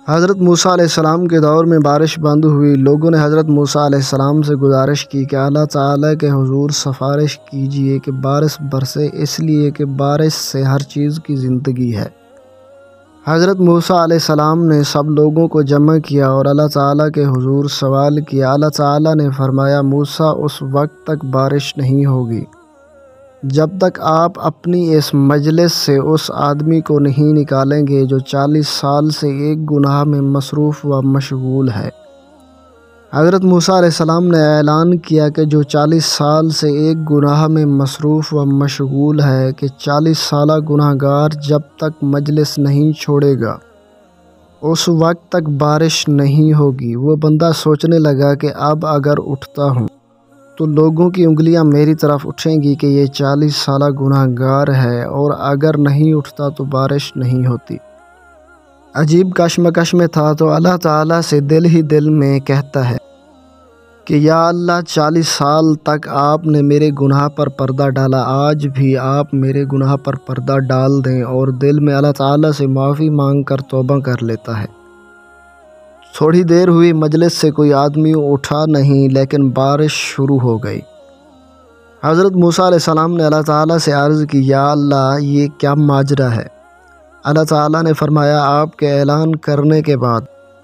حضرت موسیٰ علیہ السلام کے دور میں بارش بند ہوئی۔ لوگوں نے حضرت موسیٰ علیہ السلام سے گزارش کی کہ اللہ تعالیٰ کے حضور سفارش کیجئے کہ بارش برسے، اس لیے کہ بارش سے ہر چیز کی زندگی ہے۔ حضرت موسیٰ علیہ السلام نے سب لوگوں کو جمع کیا اور اللہ تعالیٰ کے حضور سوال کیا۔ اللہ تعالیٰ نے فرمایا، موسیٰ اس وقت تک بارش نہیں ہوگی جب تک آپ اپنی اس مجلس سے اس آدمی کو نہیں نکالیں گے جو 40 سال سے ایک گناہ میں مصروف و مشغول ہے۔ حضرت موسیٰ علیہ السلام نے اعلان کیا کہ جو 40 سال سے ایک گناہ میں مصروف و مشغول ہے کہ 40 سالہ گناہ گار جب تک مجلس نہیں چھوڑے گا اس وقت تک بارش نہیں ہوگی۔ وہ بندہ سوچنے لگا کہ اب اگر اٹھتا ہوں تو لوگوں کی انگلیاں میری طرف اٹھیں گی کہ یہ 40 سالہ گناہ گار ہے، اور اگر نہیں اٹھتا تو بارش نہیں ہوتی۔ عجیب کشمکش میں تھا تو اللہ تعالیٰ سے دل ہی دل میں کہتا ہے کہ یا اللہ، 40 سال تک آپ نے میرے گناہ پر پردہ ڈالا، آج بھی آپ میرے گناہ پر پردہ ڈال دیں، اور دل میں اللہ تعالیٰ سے معافی مانگ کر توبہ کر لیتا ہے۔ تھوڑی دیر ہوئی، مجلس سے کوئی آدمی اٹھا نہیں، لیکن بارش شروع ہو گئی۔ حضرت موسیٰ علیہ السلام نے اللہ تعالیٰ سے عرض کی، یا اللہ، یہ کیا ماجرا ہے؟ اللہ تعالیٰ نے فرمایا، آپ کے اعلان کرنے کے بعد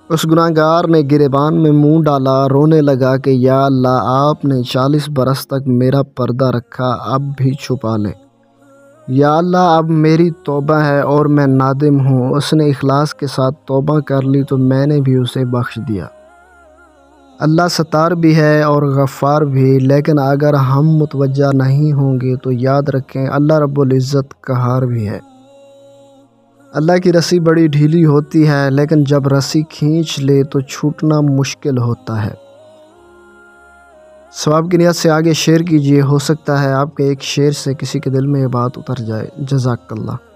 اس گناہ گار نے گریبان میں منہ ڈالا، رونے لگا کہ یا اللہ، آپ نے 40 برس تک میرا پردہ رکھا، اب بھی چھپا لیں۔ یا اللہ، اب میری توبہ ہے اور میں نادم ہوں۔ اس نے اخلاص کے ساتھ توبہ کر لی تو میں نے بھی اسے بخش دیا۔ اللہ ستار بھی ہے اور غفار بھی، لیکن اگر ہم متوجہ نہیں ہوں گے تو یاد رکھیں اللہ رب العزت قہار بھی ہے۔ اللہ کی رسی بڑی ڈھیلی ہوتی ہے، لیکن جب رسی کھینچ لے تو چھوٹنا مشکل ہوتا ہے۔ ثواب کی نیت سے آگے شیئر کیجئے، ہو سکتا ہے آپ کے ایک شیئر سے کسی کے دل میں یہ بات اتر جائے۔ جزاک اللہ۔